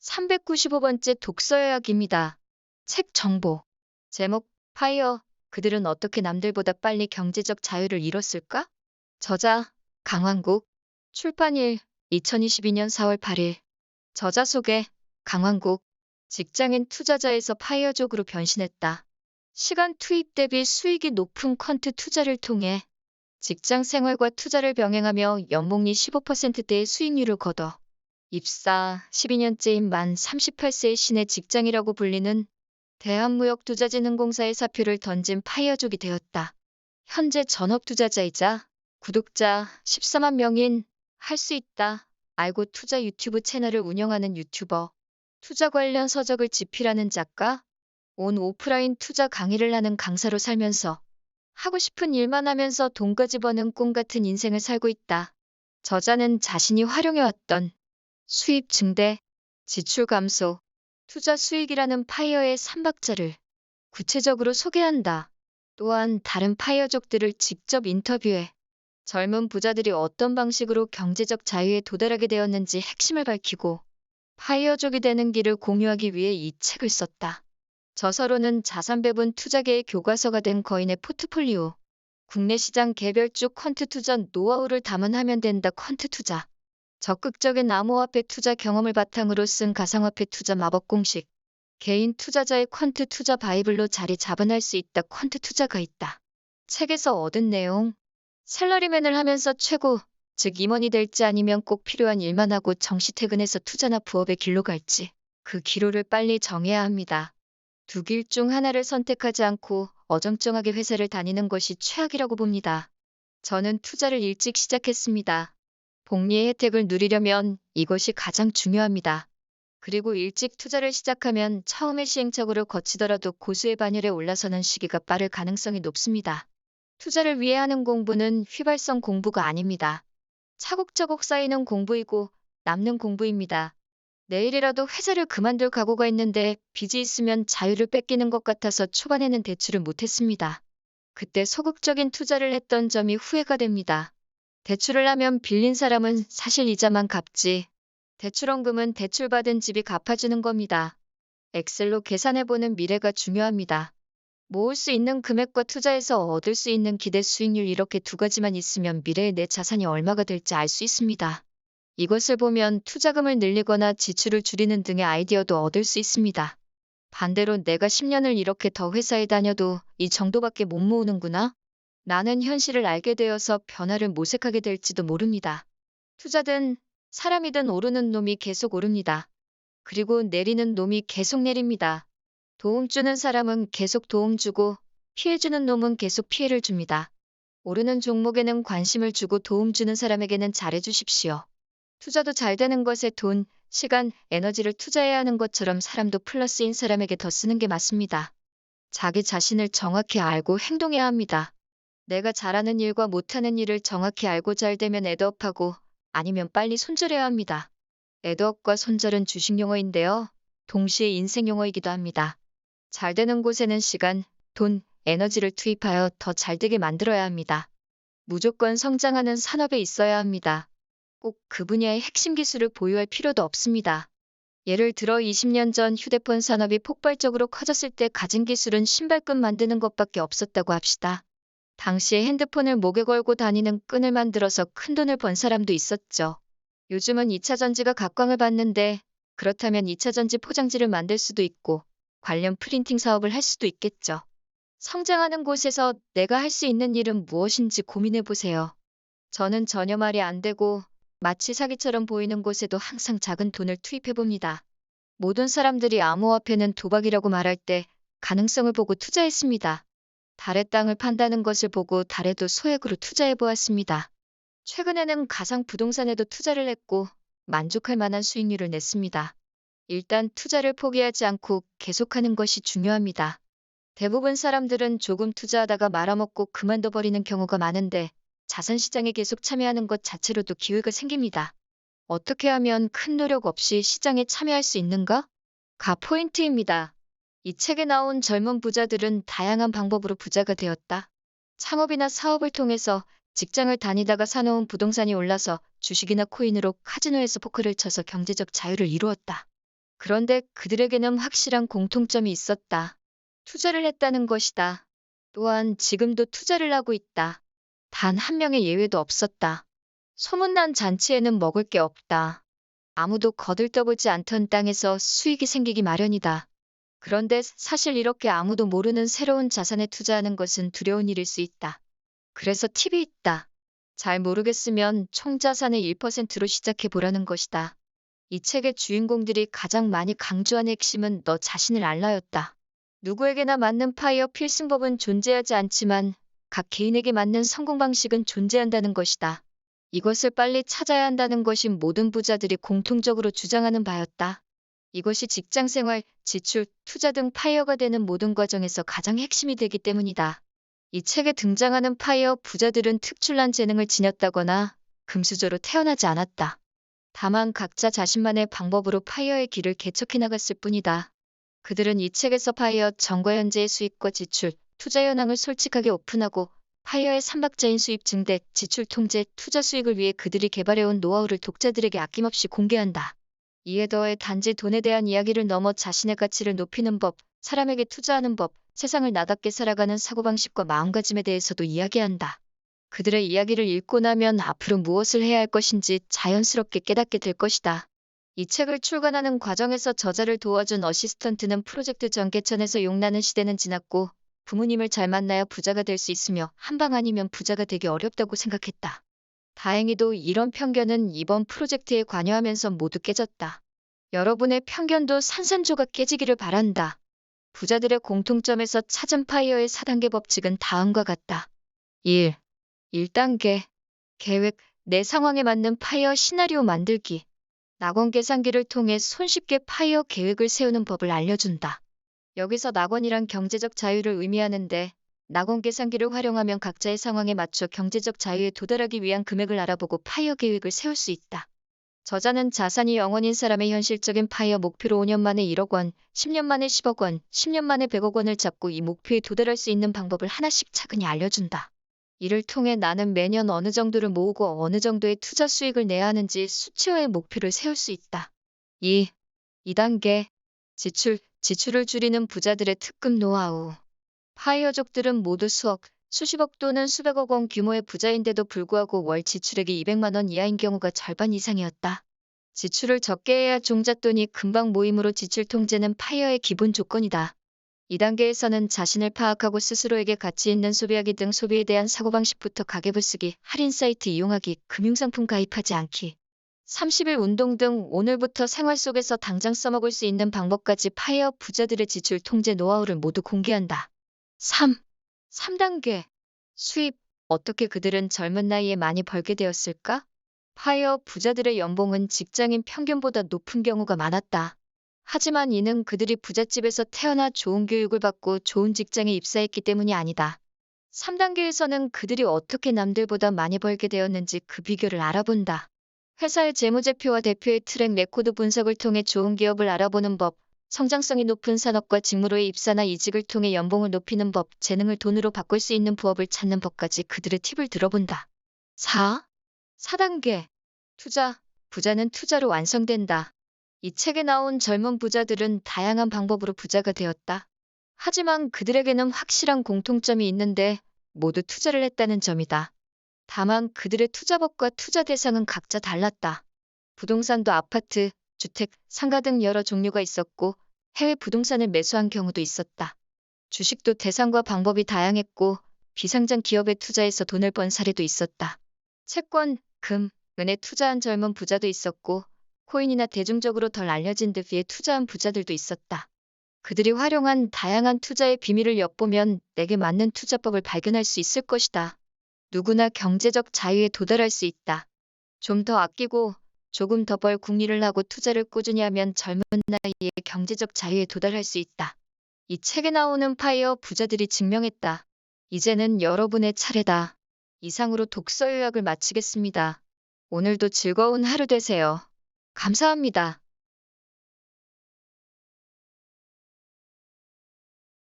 395번째 독서요약입니다. 책 정보. 제목, 파이어. 그들은 어떻게 남들보다 빨리 경제적 자유를 이뤘을까? 저자, 강환국. 출판일, 2022년 4월 8일. 저자 소개, 강환국. 직장인 투자자에서 파이어족으로 변신했다. 시간 투입 대비 수익이 높은 퀀트 투자를 통해 직장 생활과 투자를 병행하며 연봉리 15%대의 수익률을 거둬 입사 12년째인 만 38세의 신의 직장이라고 불리는 대한무역투자진흥공사의 사표를 던진 파이어족이 되었다. 현재 전업투자자이자 구독자 14만 명인 할 수 있다. 알고 투자 유튜브 채널을 운영하는 유튜버, 투자 관련 서적을 집필하는 작가, 온 오프라인 투자 강의를 하는 강사로 살면서 하고 싶은 일만 하면서 돈까지 버는 꿈 같은 인생을 살고 있다. 저자는 자신이 활용해왔던 수입 증대, 지출 감소, 투자 수익이라는 파이어의 3박자를 구체적으로 소개한다. 또한 다른 파이어족들을 직접 인터뷰해 젊은 부자들이 어떤 방식으로 경제적 자유에 도달하게 되었는지 핵심을 밝히고 파이어족이 되는 길을 공유하기 위해 이 책을 썼다. 저서로는 자산 배분 투자계의 교과서가 된 거인의 포트폴리오, 국내 시장 개별주 퀀트 투자 노하우를 담은하면 된다. 퀀트 투자. 적극적인 암호화폐 투자 경험을 바탕으로 쓴 가상화폐 투자 마법 공식, 개인 투자자의 퀀트 투자 바이블로 자리 잡아날 수 있다. 퀀트 투자가 있다. 책에서 얻은 내용, 샐러리맨을 하면서 최고, 즉 임원이 될지 아니면 꼭 필요한 일만 하고 정시 퇴근해서 투자나 부업의 길로 갈지, 그 기로를 빨리 정해야 합니다. 두 길 중 하나를 선택하지 않고 어정쩡하게 회사를 다니는 것이 최악이라고 봅니다. 저는 투자를 일찍 시작했습니다. 복리의 혜택을 누리려면 이것이 가장 중요합니다. 그리고 일찍 투자를 시작하면 처음에 시행착오를 거치더라도 고수의 반열에 올라서는 시기가 빠를 가능성이 높습니다. 투자를 위해 하는 공부는 휘발성 공부가 아닙니다. 차곡차곡 쌓이는 공부이고 남는 공부입니다. 내일이라도 회사를 그만둘 각오가 있는데 빚이 있으면 자유를 뺏기는 것 같아서 초반에는 대출을 못했습니다. 그때 소극적인 투자를 했던 점이 후회가 됩니다. 대출을 하면 빌린 사람은 사실 이자만 갚지. 대출원금은 대출받은 집이 갚아주는 겁니다. 엑셀로 계산해보는 미래가 중요합니다. 모을 수 있는 금액과 투자해서 얻을 수 있는 기대 수익률 이렇게 두 가지만 있으면 미래의 내 자산이 얼마가 될지 알 수 있습니다. 이것을 보면 투자금을 늘리거나 지출을 줄이는 등의 아이디어도 얻을 수 있습니다. 반대로 내가 10년을 이렇게 더 회사에 다녀도 이 정도밖에 못 모으는구나? 나는 현실을 알게 되어서 변화를 모색하게 될지도 모릅니다. 투자든 사람이든 오르는 놈이 계속 오릅니다. 그리고 내리는 놈이 계속 내립니다. 도움 주는 사람은 계속 도움 주고 피해 주는 놈은 계속 피해를 줍니다. 오르는 종목에는 관심을 주고 도움 주는 사람에게는 잘해 주십시오. 투자도 잘 되는 것에 돈, 시간, 에너지를 투자해야 하는 것처럼 사람도 플러스인 사람에게 더 쓰는 게 맞습니다. 자기 자신을 정확히 알고 행동해야 합니다. 내가 잘하는 일과 못하는 일을 정확히 알고 잘 되면 애드업하고 아니면 빨리 손절해야 합니다. 애드업과 손절은 주식 용어인데요. 동시에 인생 용어이기도 합니다. 잘 되는 곳에는 시간, 돈, 에너지를 투입하여 더 잘 되게 만들어야 합니다. 무조건 성장하는 산업에 있어야 합니다. 꼭 그 분야의 핵심 기술을 보유할 필요도 없습니다. 예를 들어 20년 전 휴대폰 산업이 폭발적으로 커졌을 때 가진 기술은 신발끈 만드는 것밖에 없었다고 합시다. 당시에 핸드폰을 목에 걸고 다니는 끈을 만들어서 큰돈을 번 사람도 있었죠. 요즘은 2차 전지가 각광을 받는데 그렇다면 2차 전지 포장지를 만들 수도 있고 관련 프린팅 사업을 할 수도 있겠죠. 성장하는 곳에서 내가 할 수 있는 일은 무엇인지 고민해 보세요. 저는 전혀 말이 안 되고 마치 사기처럼 보이는 곳에도 항상 작은 돈을 투입해 봅니다. 모든 사람들이 암호화폐는 도박이라고 말할 때 가능성을 보고 투자했습니다. 달의 땅을 판다는 것을 보고 달에도 소액으로 투자해 보았습니다. 최근에는 가상 부동산에도 투자를 했고 만족할 만한 수익률을 냈습니다. 일단 투자를 포기하지 않고 계속하는 것이 중요합니다. 대부분 사람들은 조금 투자하다가 말아먹고 그만둬 버리는 경우가 많은데 자산시장에 계속 참여하는 것 자체로도 기회가 생깁니다. 어떻게 하면 큰 노력 없이 시장에 참여할 수 있는가? 가 포인트입니다. 이 책에 나온 젊은 부자들은 다양한 방법으로 부자가 되었다. 창업이나 사업을 통해서 직장을 다니다가 사놓은 부동산이 올라서 주식이나 코인으로 카지노에서 포크를 쳐서 경제적 자유를 이루었다. 그런데 그들에게는 확실한 공통점이 있었다. 투자를 했다는 것이다. 또한 지금도 투자를 하고 있다. 단 한 명의 예외도 없었다. 소문난 잔치에는 먹을 게 없다. 아무도 거들떠보지 않던 땅에서 수익이 생기기 마련이다. 그런데 사실 이렇게 아무도 모르는 새로운 자산에 투자하는 것은 두려운 일일 수 있다. 그래서 팁이 있다. 잘 모르겠으면 총 자산의 1%로 시작해 보라는 것이다. 이 책의 주인공들이 가장 많이 강조한 핵심은 너 자신을 알라였다. 누구에게나 맞는 파이어 필승법은 존재하지 않지만 각 개인에게 맞는 성공 방식은 존재한다는 것이다. 이것을 빨리 찾아야 한다는 것이 모든 부자들이 공통적으로 주장하는 바였다. 이것이 직장 생활, 지출, 투자 등 파이어가 되는 모든 과정에서 가장 핵심이 되기 때문이다. 이 책에 등장하는 파이어 부자들은 특출난 재능을 지녔다거나 금수저로 태어나지 않았다. 다만 각자 자신만의 방법으로 파이어의 길을 개척해 나갔을 뿐이다. 그들은 이 책에서 파이어 전과 현재의 수입과 지출, 투자 현황을 솔직하게 오픈하고 파이어의 삼박자인 수입 증대, 지출 통제, 투자 수익을 위해 그들이 개발해온 노하우를 독자들에게 아낌없이 공개한다. 이에 더해 단지 돈에 대한 이야기를 넘어 자신의 가치를 높이는 법, 사람에게 투자하는 법, 세상을 나답게 살아가는 사고방식과 마음가짐에 대해서도 이야기한다. 그들의 이야기를 읽고 나면 앞으로 무엇을 해야 할 것인지 자연스럽게 깨닫게 될 것이다. 이 책을 출간하는 과정에서 저자를 도와준 어시스턴트는 프로젝트 전개천에서 용나는 시대는 지났고 부모님을 잘 만나야 부자가 될 수 있으며 한방 아니면 부자가 되기 어렵다고 생각했다. 다행히도 이런 편견은 이번 프로젝트에 관여하면서 모두 깨졌다. 여러분의 편견도 산산조각 깨지기를 바란다. 부자들의 공통점에서 찾은 파이어의 4단계 법칙은 다음과 같다. 1. 1단계. 계획, 내 상황에 맞는 파이어 시나리오 만들기. 낙원 계산기를 통해 손쉽게 파이어 계획을 세우는 법을 알려준다. 여기서 낙원이란 경제적 자유를 의미하는데 낙원 계산기를 활용하면 각자의 상황에 맞춰 경제적 자유에 도달하기 위한 금액을 알아보고 파이어 계획을 세울 수 있다. 저자는 자산이 0원인 사람의 현실적인 파이어 목표로 5년 만에 1억 원, 10년 만에 10억 원, 10년 만에 100억 원을 잡고 이 목표에 도달할 수 있는 방법을 하나씩 차근히 알려준다. 이를 통해 나는 매년 어느 정도를 모으고 어느 정도의 투자 수익을 내야 하는지 수치화의 목표를 세울 수 있다. 2단계. 지출을 줄이는 부자들의 특급 노하우. 파이어족들은 모두 수억, 수십억 또는 수백억 원 규모의 부자인데도 불구하고 월 지출액이 200만 원 이하인 경우가 절반 이상이었다. 지출을 적게 해야 종잣돈이 금방 모이므로 지출 통제는 파이어의 기본 조건이다. 2단계에서는 자신을 파악하고 스스로에게 가치 있는 소비하기 등 소비에 대한 사고방식부터 가계부 쓰기, 할인 사이트 이용하기, 금융상품 가입하지 않기, 30일 운동 등 오늘부터 생활 속에서 당장 써먹을 수 있는 방법까지 파이어 부자들의 지출 통제 노하우를 모두 공개한다. 3단계. 수입. 어떻게 그들은 젊은 나이에 많이 벌게 되었을까? 파이어 부자들의 연봉은 직장인 평균보다 높은 경우가 많았다. 하지만 이는 그들이 부잣집에서 태어나 좋은 교육을 받고 좋은 직장에 입사했기 때문이 아니다. 3단계에서는 그들이 어떻게 남들보다 많이 벌게 되었는지 그 비결을 알아본다. 회사의 재무제표와 대표의 트랙 레코드 분석을 통해 좋은 기업을 알아보는 법, 성장성이 높은 산업과 직무로의 입사나 이직을 통해 연봉을 높이는 법, 재능을 돈으로 바꿀 수 있는 부업을 찾는 법까지 그들의 팁을 들어본다. 4단계. 투자. 부자는 투자로 완성된다. 이 책에 나온 젊은 부자들은 다양한 방법으로 부자가 되었다. 하지만 그들에게는 확실한 공통점이 있는데 모두 투자를 했다는 점이다. 다만 그들의 투자법과 투자 대상은 각자 달랐다. 부동산도 아파트, 주택, 상가 등 여러 종류가 있었고 해외 부동산을 매수한 경우도 있었다. 주식도 대상과 방법이 다양했고 비상장 기업에 투자해서 돈을 번 사례도 있었다. 채권, 금, 은에 투자한 젊은 부자도 있었고 코인이나 대중적으로 덜 알려진 듯위에 투자한 부자들도 있었다. 그들이 활용한 다양한 투자의 비밀을 엿보면 내게 맞는 투자법을 발견할 수 있을 것이다. 누구나 경제적 자유에 도달할 수 있다. 좀 더 아끼고 조금 더 벌 궁리를 하고 투자를 꾸준히 하면 젊은 나이에 경제적 자유에 도달할 수 있다. 이 책에 나오는 파이어 부자들이 증명했다. 이제는 여러분의 차례다. 이상으로 독서 요약을 마치겠습니다. 오늘도 즐거운 하루 되세요. 감사합니다.